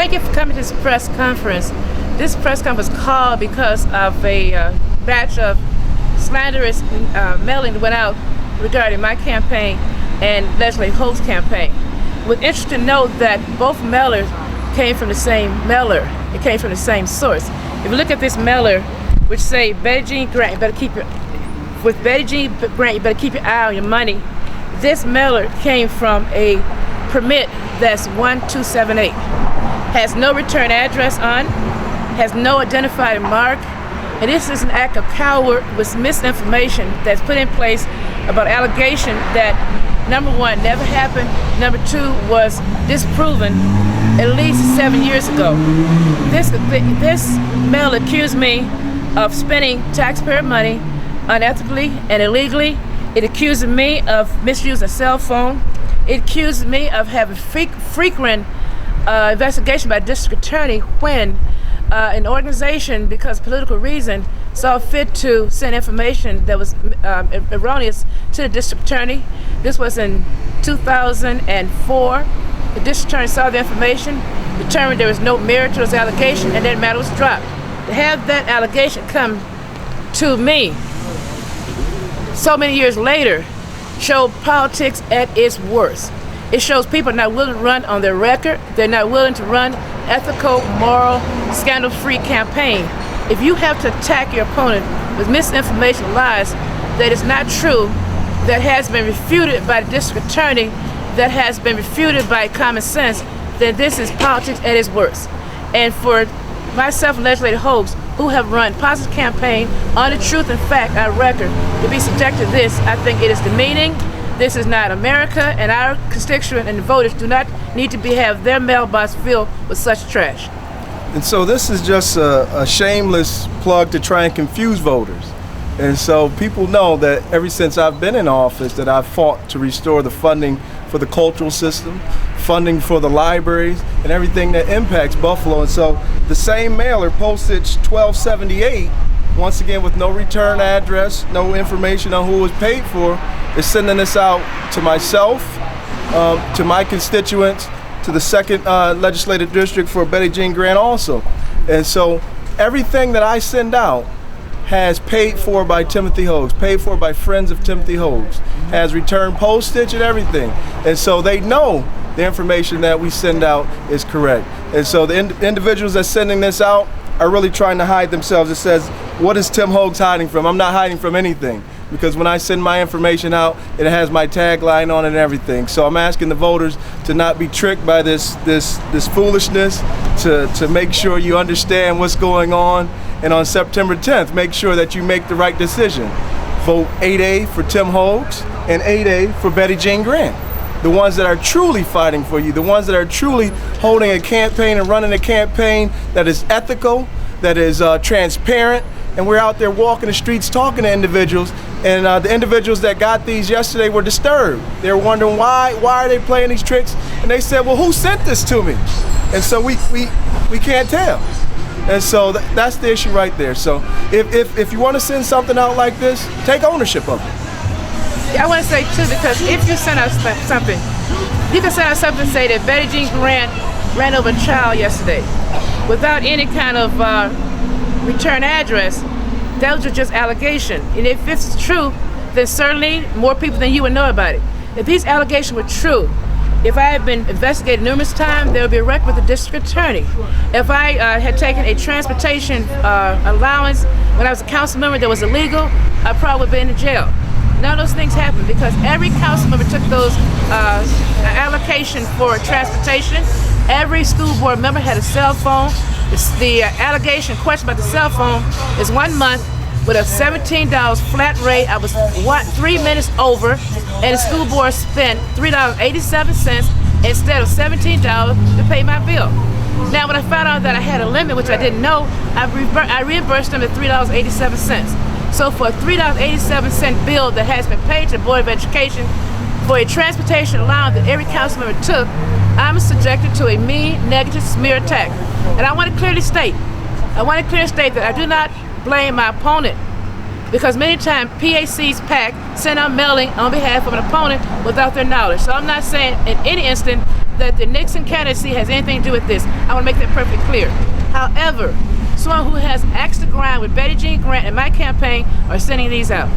Thank you for coming to this press conference. This press conference was called because of a batch of slanderous mailing that went out regarding my campaign and Legislator Hogue's campaign. With interest to note that both mailers came from the same mailer. It came from the same source. If you look at this mailer, which say Betty Jean Grant, you better keep your eye on your money. This mailer came from a permit that's 1278. Has no return address on, has no identified mark, and this is an act of coward with misinformation that's put in place about allegation that number one, never happened, number two, was disproven at least 7 years ago. This mail accused me of spending taxpayer money unethically and illegally. It accused me of misusing a cell phone. It accused me of having frequent investigation by district attorney when an organization, because of political reason, saw fit to send information that was erroneous to the district attorney. This was in 2004. The district attorney saw the information, determined there was no merit to this allegation, and that matter was dropped. To have that allegation come to me so many years later showed politics at its worst. It shows people are not willing to run on their record. They're not willing to run ethical, moral, scandal-free campaign. If you have to attack your opponent with misinformation, lies that is not true, that has been refuted by the district attorney, that has been refuted by common sense, then this is politics at its worst. And for myself and Legislator Hogues, who have run positive campaign on the truth and fact, our record, to be subjected to this, I think it is demeaning. This is not America, and our constituents and the voters do not need to have their mailbox filled with such trash. And so this is just a shameless plug to try and confuse voters. And so people know that ever since I've been in office that I've fought to restore the funding for the cultural system, funding for the libraries, and everything that impacts Buffalo. And so the same mailer, postage 1278, once again with no return address, no information on who was paid for, is sending this out to myself, to my constituents, to the 2nd Legislative District for Betty Jean Grant also. And so everything that I send out has paid for by Timothy Hogues, paid for by friends of Timothy Hogues, has returned postage and everything. And so they know the information that we send out is correct. And so the individuals that's sending this out are really trying to hide themselves. It says, what is Tim Hogues hiding from? I'm not hiding from anything, because when I send my information out, it has my tagline on it and everything. So I'm asking the voters to not be tricked by this foolishness, to make sure you understand what's going on. And on September 10th, make sure that you make the right decision. Vote 8A for Tim Hogues and 8A for Betty Jean Grant. The ones that are truly fighting for you, the ones that are truly holding a campaign and running a campaign that is ethical, that is transparent, and we're out there walking the streets talking to individuals, and the individuals that got these yesterday were disturbed. They were wondering why are they playing these tricks, and they said, well, who sent this to me? And so we can't tell. And so that's the issue right there. So if you want to send something out like this, take ownership of it. Yeah, I want to say too, because if you send out something, you can send out something and say that Betty Jean Grant ran over a child yesterday without any kind of return address. That was just allegation. And if it's true, then certainly more people than you would know about it. If these allegations were true, if I had been investigated numerous times, there would be a record with the district attorney. If I had taken a transportation allowance when I was a council member that was illegal, I probably would have been in jail. None of those things happened because every council member took those allocation for transportation. Every school board member had a cell phone. The allegation question about the cell phone is 1 month with a $17 flat rate. I was 3 minutes over, and the school board spent $3.87 instead of $17 to pay my bill. Now, when I found out that I had a limit, which I didn't know, I reimbursed them at $3.87. So for a $3.87 bill that has been paid to the Board of Education for a transportation allowance that every council member took, I'm subjected to a mean, negative smear attack. And I want to clearly state that I do not blame my opponent, because many times PAC's PAC send out mailing on behalf of an opponent without their knowledge. So I'm not saying in any instant that the Nixon candidacy has anything to do with this. I want to make that perfectly clear. However, someone who has axe to grind with Betty Jean Grant and my campaign are sending these out.